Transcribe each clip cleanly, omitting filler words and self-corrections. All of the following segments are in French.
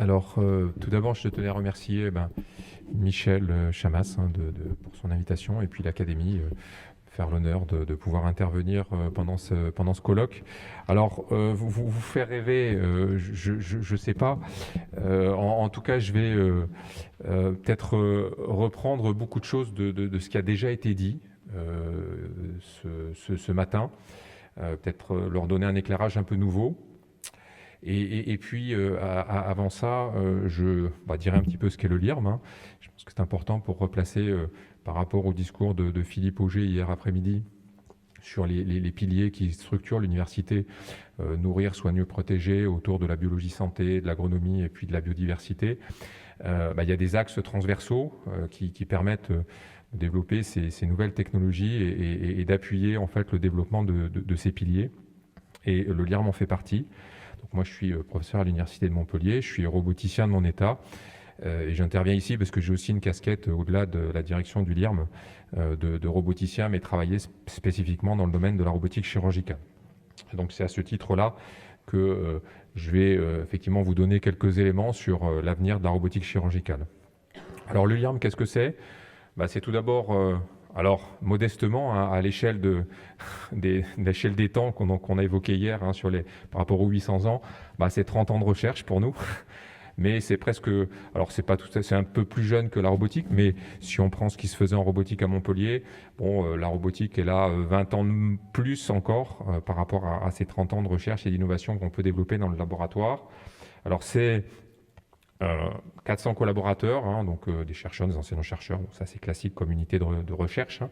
Alors, tout d'abord, je tenais à remercier Michel Chamas pour son invitation et puis l'Académie, faire l'honneur de pouvoir intervenir pendant ce colloque. Alors, vous faire rêver, je ne sais pas. En tout cas, je vais peut-être reprendre beaucoup de choses de ce qui a déjà été dit ce matin, peut-être leur donner un éclairage un peu nouveau. Et puis, avant ça, je dirais un petit peu ce qu'est le LIRM, hein. Je pense que c'est important pour replacer par rapport au discours de Philippe Auger hier après-midi sur les piliers qui structurent l'université, nourrir, soigner, protéger, autour de la biologie santé, de l'agronomie et puis de la biodiversité. Il y a des axes transversaux qui permettent de développer ces nouvelles technologies et d'appuyer en fait le développement de ces piliers. Et le LIRM en fait partie. Donc moi, je suis professeur à l'Université de Montpellier, je suis roboticien de mon état, et j'interviens ici parce que j'ai aussi une casquette, au-delà de la direction du LIRM, de roboticien, mais travailler spécifiquement dans le domaine de la robotique chirurgicale. Et donc c'est à ce titre-là que je vais effectivement vous donner quelques éléments sur l'avenir de la robotique chirurgicale. Alors le LIRM, qu'est-ce que c'est ? C'est tout d'abord... alors, modestement, hein, à l'échelle des temps qu'on a évoqué hier, hein, par rapport aux 800 ans, c'est 30 ans de recherche pour nous. Mais c'est presque... Alors, c'est un peu plus jeune que la robotique, mais si on prend ce qui se faisait en robotique à Montpellier, la robotique est là 20 ans de plus encore par rapport à ces 30 ans de recherche et d'innovation qu'on peut développer dans le laboratoire. Alors, c'est 400 collaborateurs, hein, donc des chercheurs, des enseignants-chercheurs, donc ça c'est classique comme unité de recherche.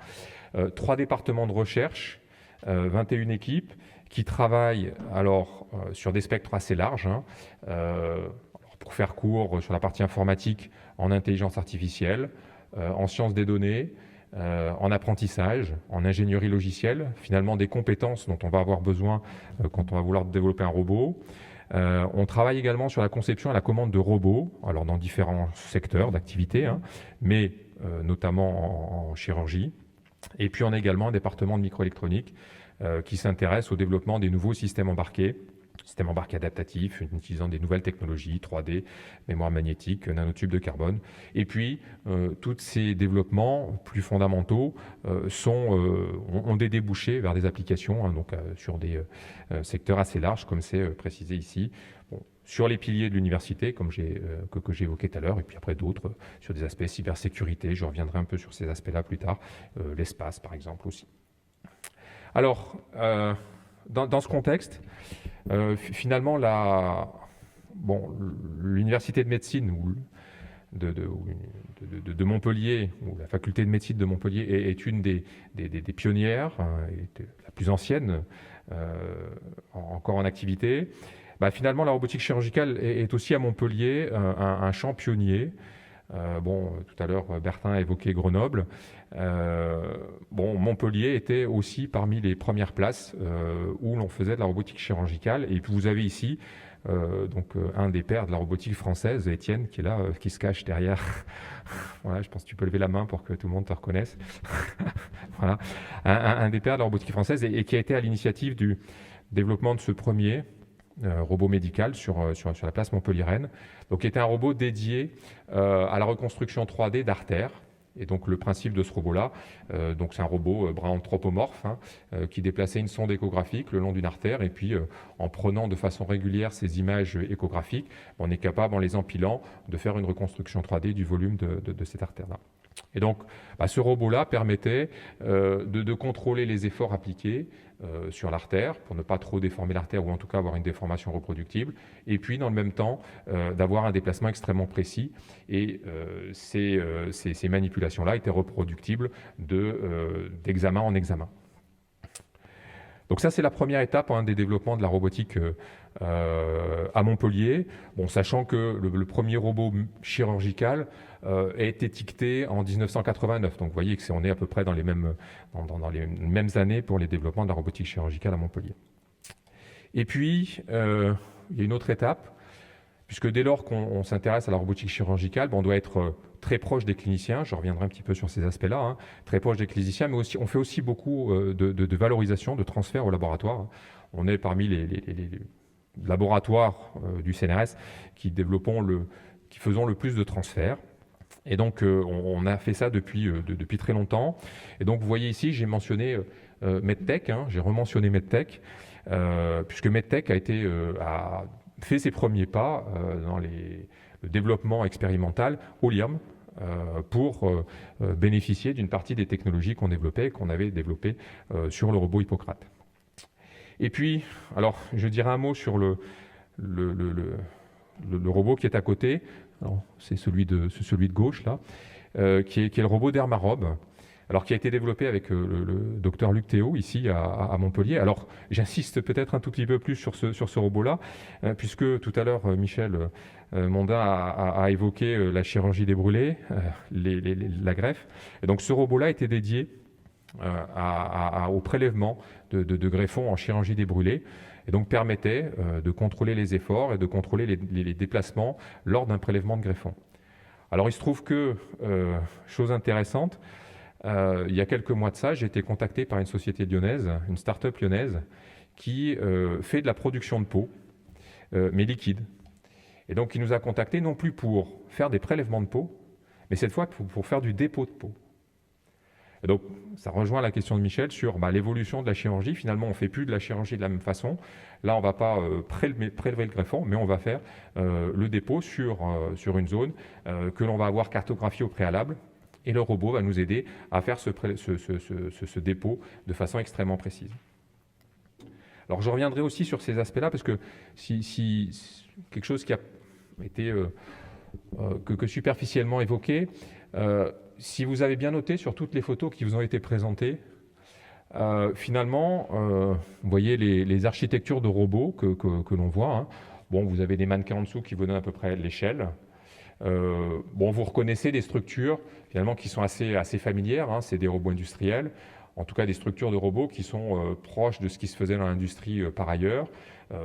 3 départements de recherche, 21 équipes qui travaillent sur des spectres assez larges. Hein, pour faire court, sur la partie informatique, en intelligence artificielle, en sciences des données, en apprentissage, en ingénierie logicielle, finalement des compétences dont on va avoir besoin quand on va vouloir développer un robot. On travaille également sur la conception et la commande de robots, alors dans différents secteurs d'activité, hein, mais notamment en chirurgie. Et puis on a également un département de microélectronique qui s'intéresse au développement des nouveaux systèmes embarqués adaptatifs, utilisant des nouvelles technologies, 3D, mémoire magnétique, nanotubes de carbone. Et puis, tous ces développements plus fondamentaux ont des débouchés vers des applications, hein, donc sur des secteurs assez larges, comme c'est précisé ici. Sur les piliers de l'université, que j'ai évoqué tout à l'heure, et puis après d'autres, sur des aspects cybersécurité, je reviendrai un peu sur ces aspects-là plus tard, l'espace par exemple aussi. Alors, dans ce contexte, finalement, l'université de médecine de Montpellier, ou la faculté de médecine de Montpellier, est une des pionnières, la plus ancienne encore en activité. Finalement, la robotique chirurgicale est aussi à Montpellier un champ pionnier. Tout à l'heure, Bertin a évoqué Grenoble. Montpellier était aussi parmi les premières places où l'on faisait de la robotique chirurgicale. Et puis vous avez ici un des pères de la robotique française, Étienne, qui est là, qui se cache derrière. Voilà, je pense que tu peux lever la main pour que tout le monde te reconnaisse. Voilà, un des pères de la robotique française et qui a été à l'initiative du développement de ce premier robot médical sur la place montpelliéraine, donc qui était un robot dédié à la reconstruction 3D d'artères. Et donc le principe de ce robot-là, c'est un robot bras anthropomorphe, hein, qui déplaçait une sonde échographique le long d'une artère, et puis en prenant de façon régulière ces images échographiques, on est capable, en les empilant, de faire une reconstruction 3D du volume de cette artère-là. Et donc, ce robot-là permettait de contrôler les efforts appliqués sur l'artère pour ne pas trop déformer l'artère ou en tout cas avoir une déformation reproductible, et puis dans le même temps d'avoir un déplacement extrêmement précis. Et ces manipulations-là étaient reproductibles d'examen en examen. Donc ça, c'est la première étape, hein, des développements de la robotique à Montpellier. Sachant que le premier robot chirurgical est étiqueté en 1989. Donc vous voyez on est à peu près dans les mêmes années pour les développements de la robotique chirurgicale à Montpellier. Et puis, il y a une autre étape, puisque dès lors qu'on s'intéresse à la robotique chirurgicale, on doit être très proche des cliniciens. Je reviendrai un petit peu sur ces aspects-là, hein, très proche des cliniciens, mais aussi, on fait aussi beaucoup de valorisation, de transfert au laboratoire. On est parmi laboratoire du CNRS qui faisons le plus de transferts. Et donc, on a fait ça depuis très longtemps. Et donc, vous voyez ici, j'ai mentionné MedTech, j'ai rementionné MedTech, puisque MedTech a fait ses premiers pas dans le développement expérimental au LIRM pour bénéficier d'une partie des technologies qu'on avait développées sur le robot Hippocrate. Et puis, alors, je dirais un mot sur le robot qui est à côté. C'est celui de gauche, là, qui est le robot Dermarobe, alors qui a été développé avec le docteur Luc Théo, ici à Montpellier. Alors, j'insiste peut-être un tout petit peu plus sur ce robot-là, puisque tout à l'heure, Michel Mondin a évoqué la chirurgie des brûlés, la greffe. Et donc, ce robot-là était dédié au prélèvement de greffons en chirurgie des brûlés, et donc permettait de contrôler les efforts et de contrôler les déplacements lors d'un prélèvement de greffons. Alors il se trouve que, chose intéressante, il y a quelques mois de ça, j'ai été contacté par une société lyonnaise, une start-up lyonnaise, qui fait de la production de peau, mais liquide. Et donc il nous a contactés non plus pour faire des prélèvements de peau, mais cette fois pour faire du dépôt de peau. Et donc, ça rejoint la question de Michel sur l'évolution de la chirurgie. Finalement, on ne fait plus de la chirurgie de la même façon. Là, on ne va pas prélever le greffon, mais on va faire le dépôt sur une zone que l'on va avoir cartographiée au préalable. Et le robot va nous aider à faire ce dépôt de façon extrêmement précise. Alors, je reviendrai aussi sur ces aspects-là, parce que si quelque chose qui a été que superficiellement évoqué, si vous avez bien noté sur toutes les photos qui vous ont été présentées, finalement, vous voyez les architectures de robots que l'on voit. Bon, vous avez des mannequins en dessous qui vous donnent à peu près l'échelle. Bon, vous reconnaissez des structures finalement qui sont assez familières. C'est des robots industriels, en tout cas des structures de robots qui sont proches de ce qui se faisait dans l'industrie par ailleurs,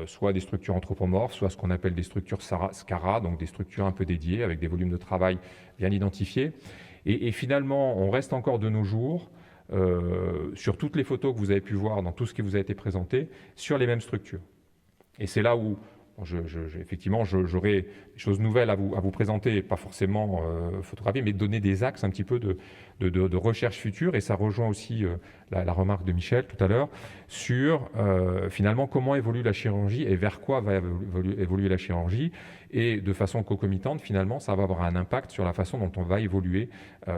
soit des structures anthropomorphes, soit ce qu'on appelle des structures SCARA, donc des structures un peu dédiées avec des volumes de travail bien identifiés. Et finalement, on reste encore de nos jours, sur toutes les photos que vous avez pu voir, dans tout ce qui vous a été présenté, sur les mêmes structures. Et c'est là où, effectivement, j'aurai des choses nouvelles à vous présenter, pas forcément photographier, mais donner des axes un petit peu de recherche future. Et ça rejoint aussi la remarque de Michel tout à l'heure sur, finalement, comment évolue la chirurgie et vers quoi va évoluer la chirurgie. Et de façon concomitante, finalement, ça va avoir un impact sur la façon dont on va évoluer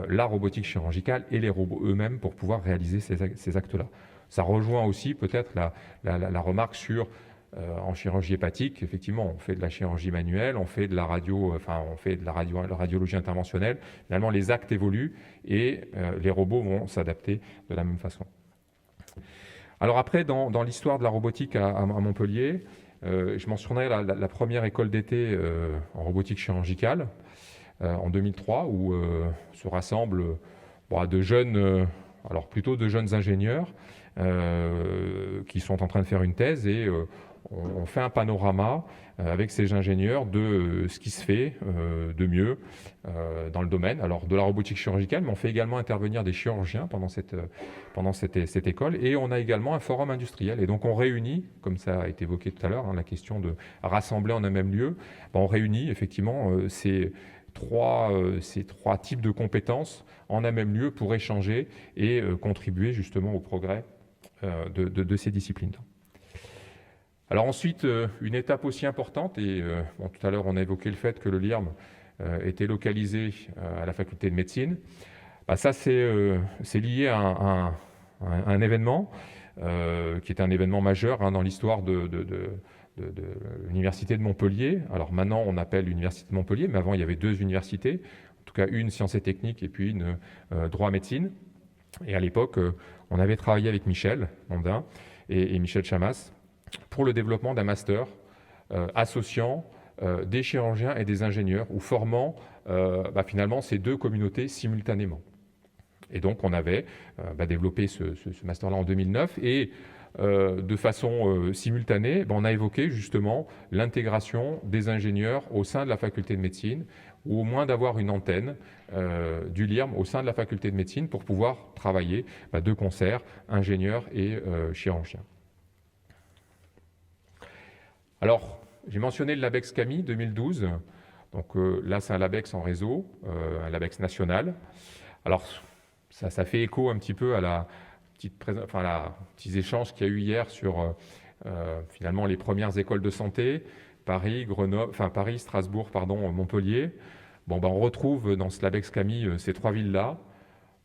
la robotique chirurgicale et les robots eux-mêmes pour pouvoir réaliser ces actes-là. Ça rejoint aussi peut-être la remarque sur, en chirurgie hépatique, effectivement, on fait de la chirurgie manuelle, on fait de la radiologie interventionnelle. Finalement, les actes évoluent et les robots vont s'adapter de la même façon. Alors après, dans l'histoire de la robotique à Montpellier, je mentionnerai la première école d'été en robotique chirurgicale en 2003, où se rassemblent de jeunes, alors plutôt de jeunes ingénieurs qui sont en train de faire une thèse, et on fait un panorama avec ces ingénieurs de ce qui se fait de mieux dans le domaine, alors de la robotique chirurgicale, mais on fait également intervenir des chirurgiens pendant cette école, et on a également un forum industriel. Et donc on réunit, comme ça a été évoqué tout à l'heure, la question de rassembler en un même lieu, on réunit effectivement ces trois types de compétences en un même lieu pour échanger et contribuer justement au progrès de ces disciplines. Alors ensuite, une étape aussi importante, et tout à l'heure on a évoqué le fait que le LIRM était localisé à la faculté de médecine. Ça c'est lié à un événement qui est un événement majeur dans l'histoire de l'université de Montpellier. Alors maintenant on appelle l'université de Montpellier, mais avant il y avait deux universités, en tout cas une sciences et techniques et puis une droit médecine. Et à l'époque, on avait travaillé avec Michel Mondin et Michel Chamas pour le développement d'un master associant des chirurgiens et des ingénieurs, ou formant finalement ces deux communautés simultanément. Et donc on avait développé ce master-là en 2009, et de façon simultanée, on a évoqué justement l'intégration des ingénieurs au sein de la faculté de médecine, ou au moins d'avoir une antenne du LIRM au sein de la faculté de médecine pour pouvoir travailler de concert, ingénieurs et chirurgiens. Alors, j'ai mentionné le LabEx Camille 2012. Donc là, c'est un LabEx en réseau, un LabEx national. Alors, ça fait écho un petit peu à la petits échanges qu'il y a eu hier sur finalement les premières écoles de santé, Paris, Strasbourg, pardon, Montpellier. Bon, ben, on retrouve dans ce LabEx Camille ces trois villes-là.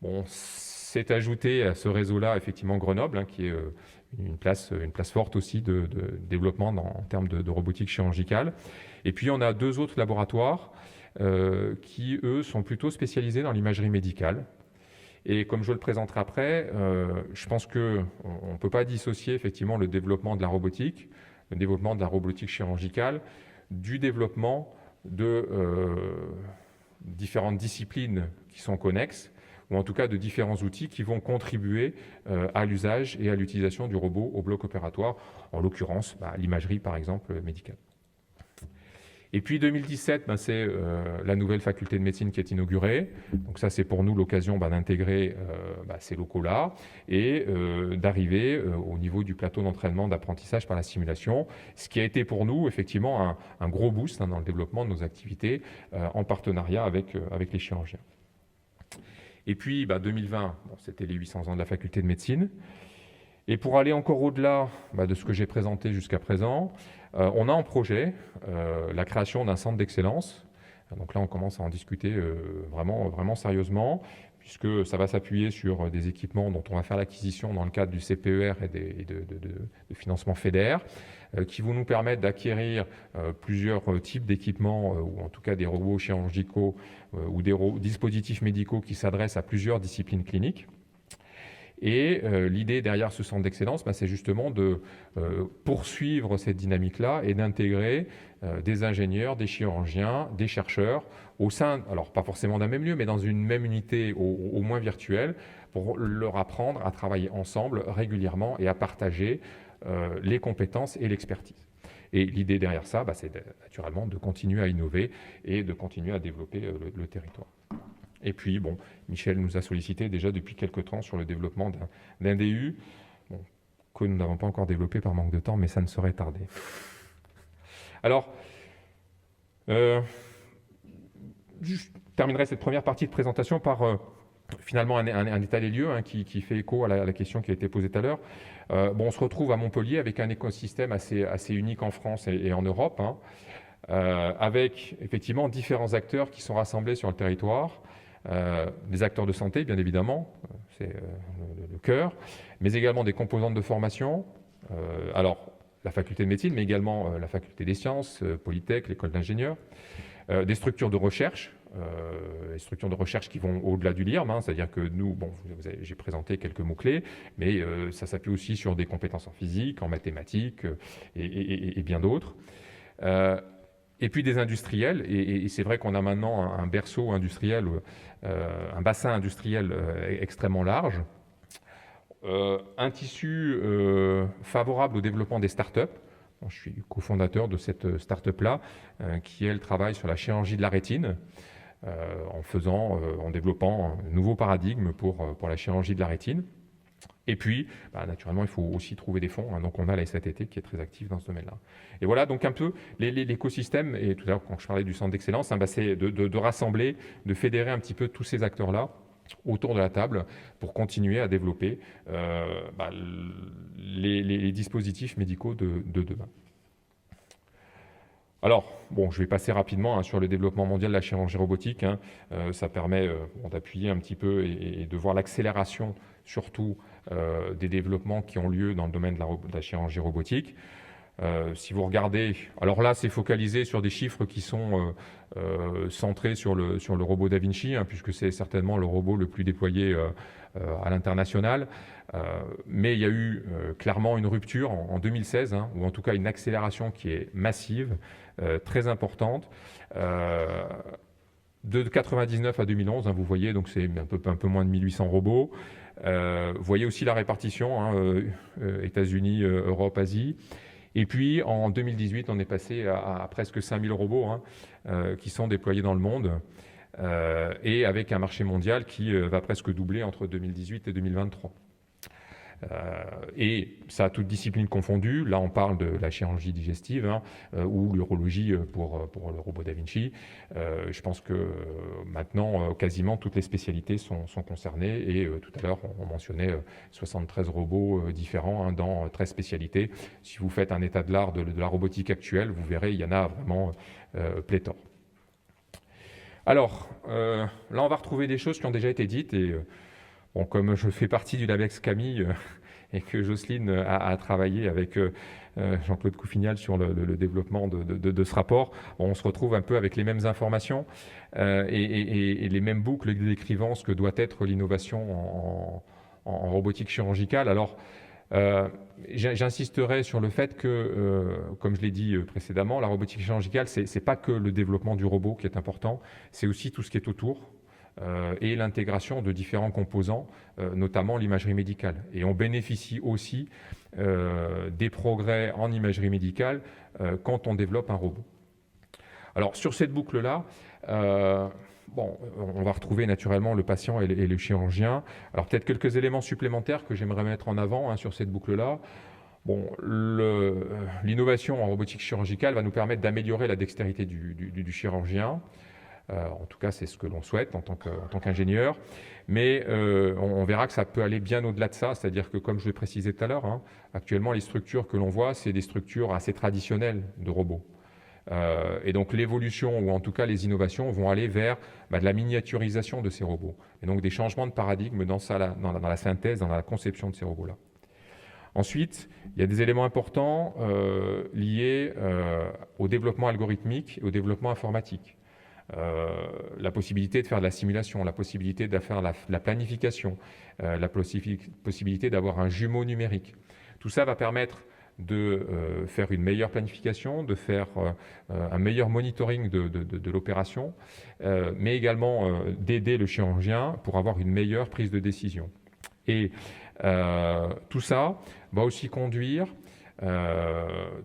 Bon, c'est ajouté à ce réseau-là, effectivement, Grenoble, hein, qui est une place forte aussi de développement en termes de robotique chirurgicale. Et puis, on a deux autres laboratoires qui, eux, sont plutôt spécialisés dans l'imagerie médicale. Et comme je le présenterai après, je pense qu'on ne peut pas dissocier effectivement le développement de la robotique, le développement de la robotique chirurgicale, du développement de différentes disciplines qui sont connexes, ou en tout cas de différents outils qui vont contribuer à l'usage et à l'utilisation du robot au bloc opératoire, en l'occurrence l'imagerie par exemple médicale. Et puis 2017, c'est la nouvelle faculté de médecine qui est inaugurée. Donc ça, c'est pour nous l'occasion d'intégrer ces locaux-là et d'arriver au niveau du plateau d'entraînement d'apprentissage par la simulation, ce qui a été pour nous effectivement un gros boost dans le développement de nos activités en partenariat avec les chirurgiens. Et puis 2020, c'était les 800 ans de la faculté de médecine. Et pour aller encore au-delà de ce que j'ai présenté jusqu'à présent, on a en projet la création d'un centre d'excellence. Donc là, on commence à en discuter vraiment sérieusement, puisque ça va s'appuyer sur des équipements dont on va faire l'acquisition dans le cadre du CPER et de financement FEDER, qui vont nous permettre d'acquérir plusieurs types d'équipements, ou en tout cas des robots chirurgicaux ou des dispositifs médicaux qui s'adressent à plusieurs disciplines cliniques. Et l'idée derrière ce centre d'excellence, c'est justement de poursuivre cette dynamique-là et d'intégrer des ingénieurs, des chirurgiens, des chercheurs au sein, alors pas forcément d'un même lieu, mais dans une même unité au moins virtuelle, pour leur apprendre à travailler ensemble régulièrement et à partager les compétences et l'expertise. Et l'idée derrière ça, c'est naturellement de continuer à innover et de continuer à développer le territoire. Et puis, Michel nous a sollicité déjà depuis quelques temps sur le développement d'un DU, que nous n'avons pas encore développé par manque de temps, mais ça ne saurait tarder. Alors, je terminerai cette première partie de présentation par finalement un état des lieux qui fait écho à la question qui a été posée tout à l'heure. On se retrouve à Montpellier avec un écosystème assez unique en France et en Europe, avec effectivement différents acteurs qui sont rassemblés sur le territoire. Des acteurs de santé, bien évidemment, c'est le cœur, mais également des composantes de formation, alors la faculté de médecine, mais également la faculté des sciences, Polytech, l'école d'ingénieurs, des structures de recherche, qui vont au-delà du LIRM, c'est-à-dire que nous, j'ai présenté quelques mots-clés, mais ça s'appuie aussi sur des compétences en physique, en mathématiques et bien d'autres. Et puis des industriels, et c'est vrai qu'on a maintenant un berceau industriel, un bassin industriel extrêmement large, un tissu favorable au développement des startups. Je suis cofondateur de cette start-up-là, qui elle travaille sur la chirurgie de la rétine, en développant un nouveau paradigme pour la chirurgie de la rétine. Et puis, naturellement, il faut aussi trouver des fonds. Donc, on a la SATT qui est très active dans ce domaine-là. Et voilà, donc un peu l'écosystème. Et tout à l'heure, quand je parlais du centre d'excellence, c'est de rassembler, de fédérer un petit peu tous ces acteurs-là autour de la table pour continuer à développer les dispositifs médicaux de demain. Alors, je vais passer rapidement sur le développement mondial de la chirurgie robotique. Ça permet d'appuyer un petit peu et de voir l'accélération, surtout, des développements qui ont lieu dans le domaine de la chirurgie robotique. Si vous regardez, alors là, c'est focalisé sur des chiffres qui sont centrés sur le robot Da Vinci, puisque c'est certainement le robot le plus déployé à l'international. Mais il y a eu clairement une rupture en 2016, ou en tout cas une accélération qui est massive, très importante. De 99 à 2011, vous voyez, donc c'est un peu moins de 1800 robots. Vous voyez aussi la répartition, États-Unis, Europe, Asie. Et puis en 2018, on est passé à presque 5000 robots qui sont déployés dans le monde, et avec un marché mondial qui va presque doubler entre 2018 et 2023. Et ça, toute discipline confondue, là on parle de la chirurgie digestive ou l'urologie pour le robot Da Vinci. Je pense que maintenant, quasiment toutes les spécialités sont concernées et tout à l'heure, on mentionnait 73 robots différents dans 13 spécialités. Si vous faites un état de l'art de la robotique actuelle, vous verrez, il y en a vraiment pléthore. Alors, là, on va retrouver des choses qui ont déjà été dites et bon, comme je fais partie du LabEx Camille et que Jocelyne a travaillé avec Jean-Claude Couffignal sur le développement de ce rapport, on se retrouve un peu avec les mêmes informations et les mêmes boucles décrivant ce que doit être l'innovation en robotique chirurgicale. Alors, j'insisterai sur le fait que, comme je l'ai dit précédemment, la robotique chirurgicale, c'est pas que le développement du robot qui est important, c'est aussi tout ce qui est autour et l'intégration de différents composants, notamment l'imagerie médicale. Et on bénéficie aussi des progrès en imagerie médicale quand on développe un robot. Alors sur cette boucle-là, bon, on va retrouver naturellement le patient et le chirurgien. Alors peut-être quelques éléments supplémentaires que j'aimerais mettre en avant sur cette boucle-là. Bon, l'innovation en robotique chirurgicale va nous permettre d'améliorer la dextérité du chirurgien. En tout cas, c'est ce que l'on souhaite en tant qu'ingénieur. Mais on verra que ça peut aller bien au-delà de ça. C'est-à-dire que, comme je l'ai précisé tout à l'heure, actuellement, les structures que l'on voit, c'est des structures assez traditionnelles de robots. Et donc l'évolution, ou en tout cas les innovations, vont aller vers de la miniaturisation de ces robots. Et donc des changements de paradigme dans la synthèse, dans la conception de ces robots-là. Ensuite, il y a des éléments importants liés au développement algorithmique et au développement informatique. La possibilité de faire de la simulation, la possibilité de faire la planification, la possibilité d'avoir un jumeau numérique. Tout ça va permettre de faire une meilleure planification, de faire un meilleur monitoring de l'opération, mais également d'aider le chirurgien pour avoir une meilleure prise de décision. Et tout ça va aussi conduire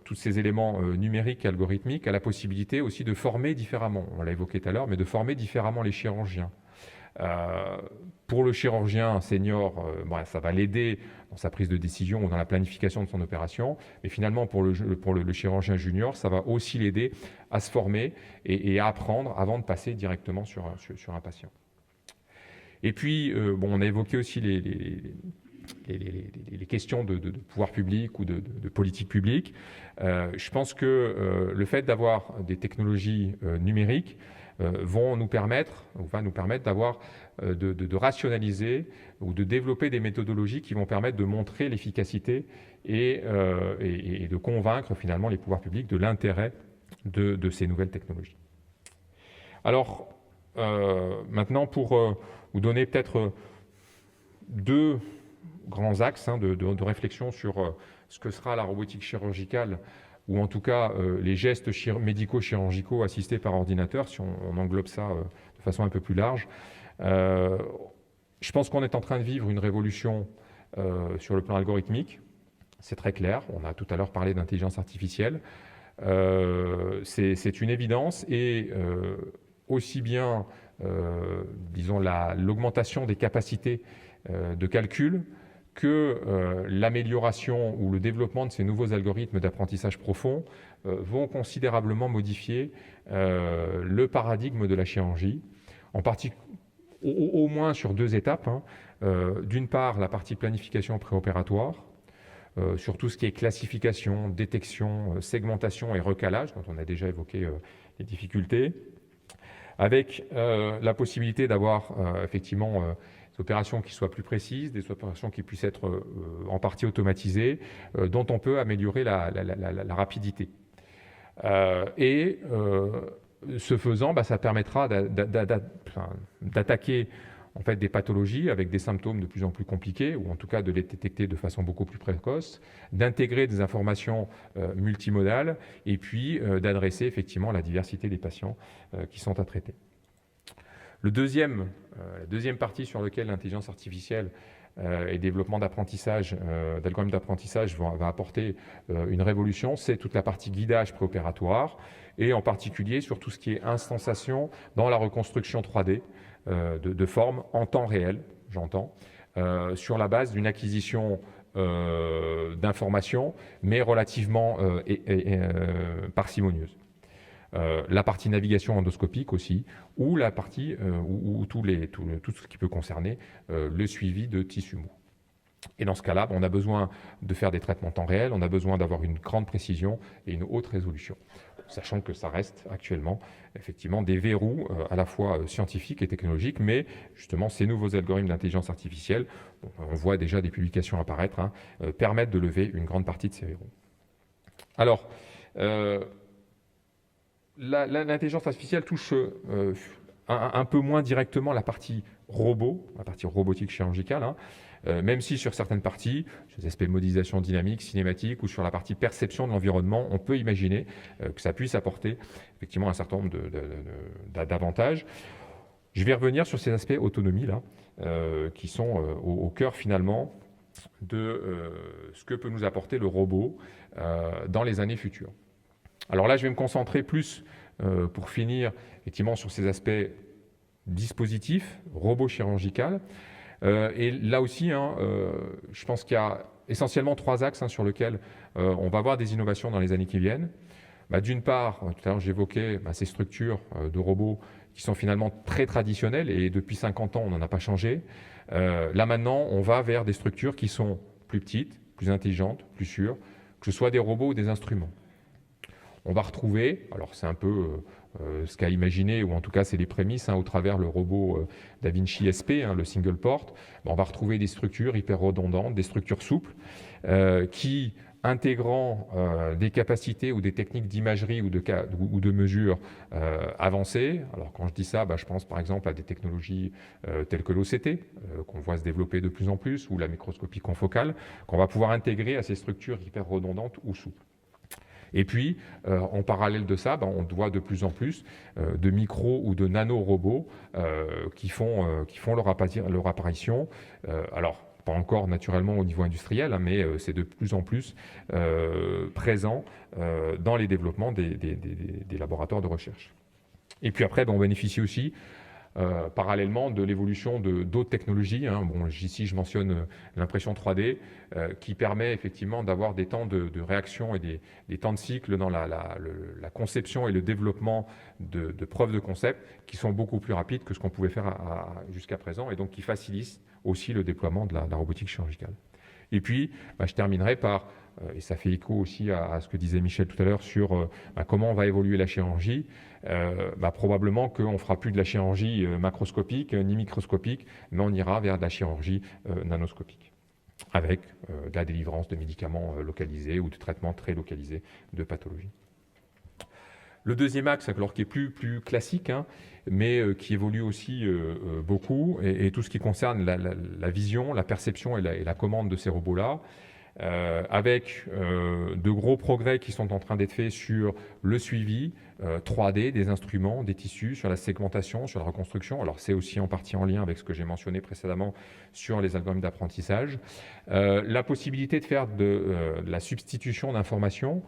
tous ces éléments numériques et algorithmiques à la possibilité aussi de former différemment, on l'a évoqué tout à l'heure, mais de former différemment les chirurgiens. Pour le chirurgien senior, ça va l'aider dans sa prise de décision ou dans la planification de son opération, mais finalement pour le chirurgien junior, ça va aussi l'aider à se former et à apprendre avant de passer directement sur un patient. Et puis, on a évoqué aussi les questions de pouvoir public ou de politique publique. Je pense que le fait d'avoir des technologies numériques va nous permettre d'avoir de rationaliser ou de développer des méthodologies qui vont permettre de montrer l'efficacité et de convaincre finalement les pouvoirs publics de l'intérêt de ces nouvelles technologies. Alors, maintenant, pour vous donner peut-être deux grands axes de réflexion sur ce que sera la robotique chirurgicale, ou en tout cas les gestes médico-chirurgicaux assistés par ordinateur, si on englobe ça de façon un peu plus large. Je pense qu'on est en train de vivre une révolution sur le plan algorithmique, c'est très clair, on a tout à l'heure parlé d'intelligence artificielle, c'est une évidence, et aussi bien, disons, l'augmentation des capacités de calcul que l'amélioration ou le développement de ces nouveaux algorithmes d'apprentissage profond vont considérablement modifier le paradigme de la chirurgie, en partie, au moins sur deux étapes. D'une part, la partie planification préopératoire, sur tout ce qui est classification, détection, segmentation et recalage, dont on a déjà évoqué les difficultés, avec la possibilité d'avoir effectivement des opérations qui soient plus précises, des opérations qui puissent être en partie automatisées, dont on peut améliorer la rapidité. Ce faisant, ça permettra d'attaquer en fait des pathologies avec des symptômes de plus en plus compliqués, ou en tout cas de les détecter de façon beaucoup plus précoce, d'intégrer des informations multimodales, et puis d'adresser effectivement la diversité des patients qui sont à traiter. La deuxième partie sur laquelle l'intelligence artificielle et développement d'apprentissage, d'algorithmes d'apprentissage va apporter une révolution, c'est toute la partie guidage préopératoire, et en particulier sur tout ce qui est instanciation dans la reconstruction 3D de formes en temps réel, j'entends, sur la base d'une acquisition d'informations, mais relativement parcimonieuse. La partie navigation endoscopique aussi, ou la partie ou tout ce qui peut concerner le suivi de tissus mous. Et dans ce cas-là, on a besoin de faire des traitements en temps réel, on a besoin d'avoir une grande précision et une haute résolution, sachant que ça reste actuellement effectivement des verrous à la fois scientifiques et technologiques, mais justement ces nouveaux algorithmes d'intelligence artificielle, on voit déjà des publications apparaître, permettent de lever une grande partie de ces verrous. Alors, l'intelligence artificielle touche un peu moins directement la partie robot, la partie robotique chirurgicale, même si sur certaines parties, sur les aspects de modélisation dynamique, cinématique ou sur la partie perception de l'environnement, on peut imaginer que ça puisse apporter effectivement un certain nombre d'avantages. Je vais revenir sur ces aspects autonomie là, qui sont au cœur finalement de ce que peut nous apporter le robot dans les années futures. Alors là, je vais me concentrer plus, pour finir, effectivement, sur ces aspects dispositifs, robot chirurgical. Et là aussi, je pense qu'il y a essentiellement 3 axes sur lesquels on va avoir des innovations dans les années qui viennent. D'une part, tout à l'heure j'évoquais ces structures de robots qui sont finalement très traditionnelles et depuis 50 ans, on n'en a pas changé. Là maintenant, on va vers des structures qui sont plus petites, plus intelligentes, plus sûres, que ce soit des robots ou des instruments. On va retrouver, alors c'est un peu ce qu'a imaginé, ou en tout cas c'est les prémices, au travers le robot DaVinci SP, le single port, on va retrouver des structures hyper redondantes, des structures souples, qui, intégrant des capacités ou des techniques d'imagerie ou de mesure avancées. Alors quand je dis ça, je pense par exemple à des technologies telles que l'OCT, qu'on voit se développer de plus en plus, ou la microscopie confocale, qu'on va pouvoir intégrer à ces structures hyper redondantes ou souples. Et puis, en parallèle de ça, on voit de plus en plus de micro ou de nano-robots qui font leur apparition. Alors, pas encore naturellement au niveau industriel, mais c'est de plus en plus présent dans les développements des laboratoires de recherche. Et puis après, on bénéficie aussi parallèlement de l'évolution d'autres technologies. Ici, je mentionne l'impression 3D qui permet effectivement d'avoir des temps de réaction et des temps de cycle dans la conception et le développement de preuves de concept qui sont beaucoup plus rapides que ce qu'on pouvait faire jusqu'à présent et donc qui facilitent aussi le déploiement de la robotique chirurgicale. Et puis, je terminerai par, et ça fait écho aussi à ce que disait Michel tout à l'heure sur comment va évoluer la chirurgie. Probablement qu'on ne fera plus de la chirurgie macroscopique ni microscopique, mais on ira vers de la chirurgie nanoscopique, avec de la délivrance de médicaments localisés ou de traitements très localisés de pathologies. Le deuxième axe, alors qui est plus classique, mais qui évolue aussi beaucoup, et tout ce qui concerne la vision, la perception et la commande de ces robots-là, avec de gros progrès qui sont en train d'être faits sur le suivi 3D des instruments, des tissus, sur la segmentation, sur la reconstruction. Alors c'est aussi en partie en lien avec ce que j'ai mentionné précédemment sur les algorithmes d'apprentissage. La possibilité de faire de la substitution d'informations.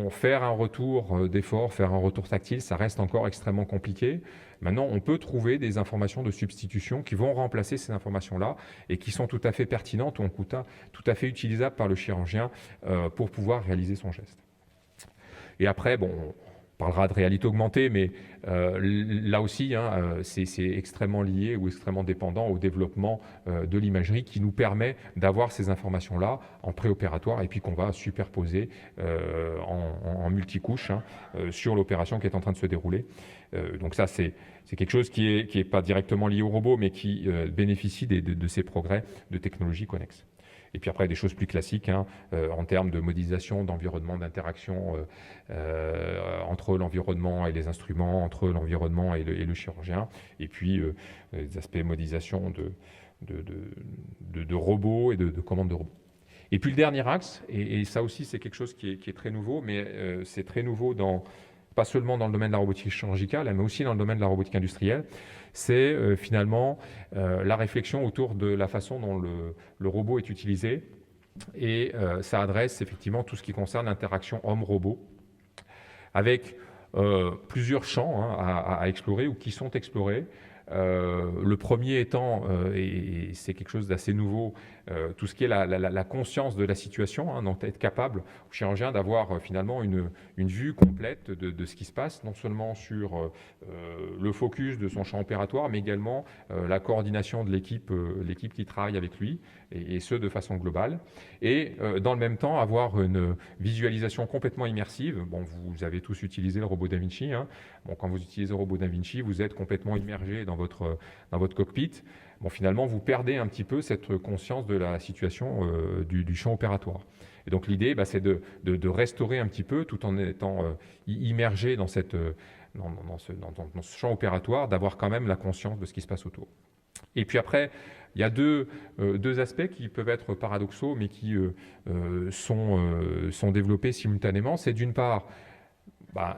Faire un retour d'effort, faire un retour tactile, ça reste encore extrêmement compliqué. Maintenant, on peut trouver des informations de substitution qui vont remplacer ces informations-là et qui sont tout à fait pertinentes ou tout à fait utilisables par le chirurgien pour pouvoir réaliser son geste. Et après, on parlera de réalité augmentée, mais là aussi, c'est extrêmement lié ou extrêmement dépendant au développement de l'imagerie qui nous permet d'avoir ces informations-là en préopératoire et puis qu'on va superposer en multicouche sur l'opération qui est en train de se dérouler. Donc ça, c'est quelque chose qui est pas directement lié au robot, mais qui bénéficie de ces progrès de technologies connexes. Et puis après, des choses plus classiques en termes de modélisation, d'environnement, d'interaction entre l'environnement et les instruments, entre l'environnement et le chirurgien. Et puis, des aspects de modélisation de robots et de commandes de robots. Et puis le dernier axe, et ça aussi c'est quelque chose qui est très nouveau, mais c'est très nouveau pas seulement dans le domaine de la robotique chirurgicale, mais aussi dans le domaine de la robotique industrielle, c'est finalement la réflexion autour de la façon dont le robot est utilisé. Et ça adresse effectivement tout ce qui concerne l'interaction homme-robot, avec plusieurs champs à explorer ou qui sont explorés. Le premier étant, et c'est quelque chose d'assez nouveau, tout ce qui est la conscience de la situation, hein, donc être capable au chirurgien d'avoir finalement une vue complète de ce qui se passe, non seulement sur le focus de son champ opératoire, mais également la coordination de l'équipe qui travaille avec lui, et ce de façon globale. Et dans le même temps, avoir une visualisation complètement immersive. Bon, vous avez tous utilisé le robot Da Vinci, hein. Bon, quand vous utilisez le robot Da Vinci, vous êtes complètement immergé dans votre cockpit. Bon, finalement, vous perdez un petit peu cette conscience de la situation du champ opératoire. Et donc l'idée, c'est de restaurer un petit peu, tout en étant immergé dans ce champ opératoire, d'avoir quand même la conscience de ce qui se passe autour. Et puis après, il y a deux aspects qui peuvent être paradoxaux, mais qui sont développés simultanément. C'est d'une part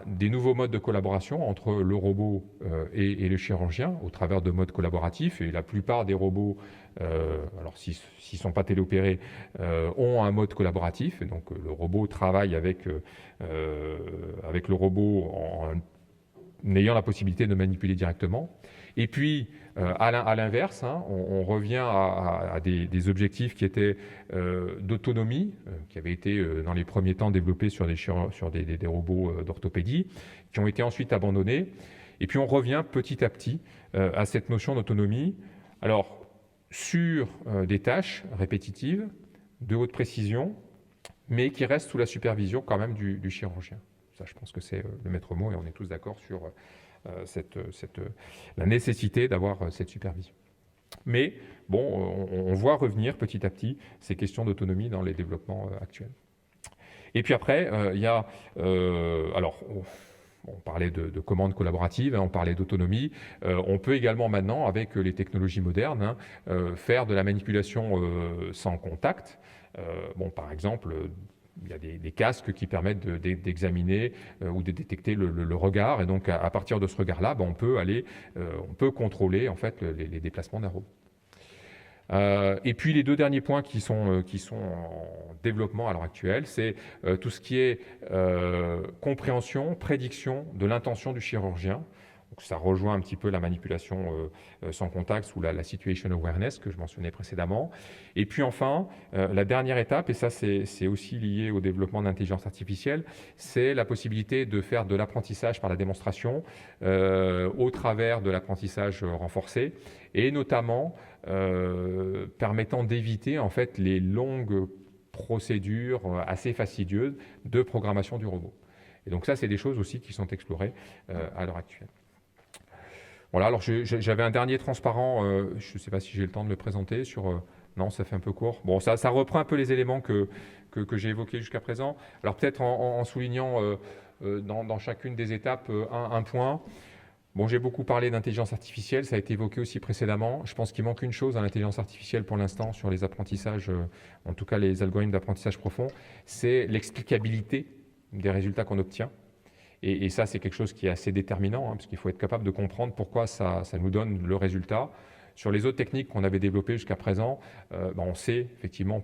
des nouveaux modes de collaboration entre le robot et le chirurgien au travers de modes collaboratifs. Et la plupart des robots, alors s'ils ne sont pas téléopérés, ont un mode collaboratif. Et donc le robot travaille avec le robot en ayant la possibilité de manipuler directement. Et puis, à l'inverse, hein, on revient à des objectifs qui étaient d'autonomie, qui avaient été dans les premiers temps développés sur des robots d'orthopédie, qui ont été ensuite abandonnés. Et puis on revient petit à petit à cette notion d'autonomie. Alors, sur des tâches répétitives, de haute précision, mais qui restent sous la supervision quand même du chirurgien. Ça, je pense que c'est le maître mot, et on est tous d'accord sur la nécessité d'avoir cette supervision. Mais bon, on voit revenir petit à petit ces questions d'autonomie dans les développements actuels. Et puis après, il y a... alors, on parlait de commandes collaboratives, hein, on parlait d'autonomie. On peut également maintenant, avec les technologies modernes, faire de la manipulation sans contact. Bon, par exemple... il y a des casques qui permettent d'examiner ou de détecter le regard, et donc à partir de ce regard-là, on peut contrôler en fait les déplacements d'un robot. Et puis les deux derniers points qui sont en développement à l'heure actuelle, c'est tout ce qui est compréhension, prédiction de l'intention du chirurgien. Donc ça rejoint un petit peu la manipulation sans contact ou la situation awareness que je mentionnais précédemment. Et puis enfin, la dernière étape, et ça c'est aussi lié au développement de l'intelligence artificielle, c'est la possibilité de faire de l'apprentissage par la démonstration au travers de l'apprentissage renforcé, et notamment permettant d'éviter en fait les longues procédures assez fastidieuses de programmation du robot. Et donc ça, c'est des choses aussi qui sont explorées à l'heure actuelle. Voilà, alors j'avais un dernier transparent, je ne sais pas si j'ai le temps de le présenter, sur... non, ça fait un peu court. Bon, ça reprend un peu les éléments que j'ai évoqués jusqu'à présent. Alors peut-être en soulignant dans chacune des étapes un point. Bon, j'ai beaucoup parlé d'intelligence artificielle, ça a été évoqué aussi précédemment. Je pense qu'il manque une chose à l'intelligence artificielle pour l'instant sur les apprentissages, en tout cas les algorithmes d'apprentissage profond, c'est l'explicabilité des résultats qu'on obtient. Et ça, c'est quelque chose qui est assez déterminant, hein, parce qu'il faut être capable de comprendre pourquoi ça nous donne le résultat. Sur les autres techniques qu'on avait développées jusqu'à présent, on sait effectivement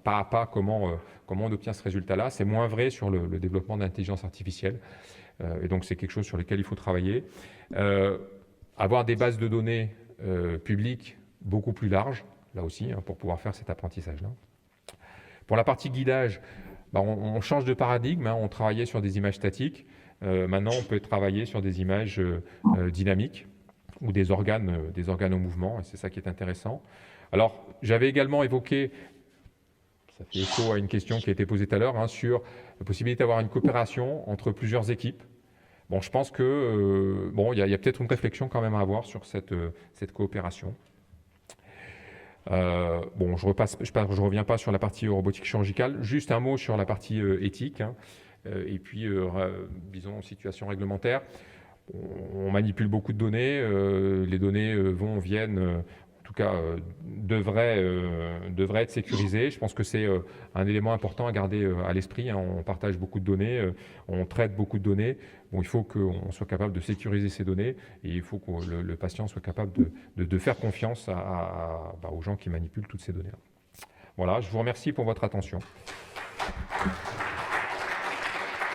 pas à pas comment on obtient ce résultat-là. C'est moins vrai sur le développement de l'intelligence artificielle. Et donc, c'est quelque chose sur lequel il faut travailler. Avoir des bases de données publiques beaucoup plus larges, là aussi, hein, pour pouvoir faire cet apprentissage-là. Pour la partie guidage, on change de paradigme. Hein, on travaillait sur des images statiques. Maintenant, on peut travailler sur des images dynamiques ou des organes en mouvement, et c'est ça qui est intéressant. Alors, j'avais également évoqué, ça fait écho à une question qui a été posée tout à l'heure, hein, sur la possibilité d'avoir une coopération entre plusieurs équipes. Bon, je pense que y a peut-être une réflexion quand même à avoir sur cette coopération. Bon, je reviens pas sur la partie robotique chirurgicale, juste un mot sur la partie éthique, hein, et puis, disons, situation réglementaire. On manipule beaucoup de données, les données viennent, en tout cas, devraient être sécurisées. Je pense que c'est un élément important à garder à l'esprit, hein. On partage beaucoup de données, on traite beaucoup de données. Bon, il faut qu'on soit capable de sécuriser ces données, et il faut que le patient soit capable de faire confiance aux gens qui manipulent toutes ces données-là. Voilà, je vous remercie pour votre attention.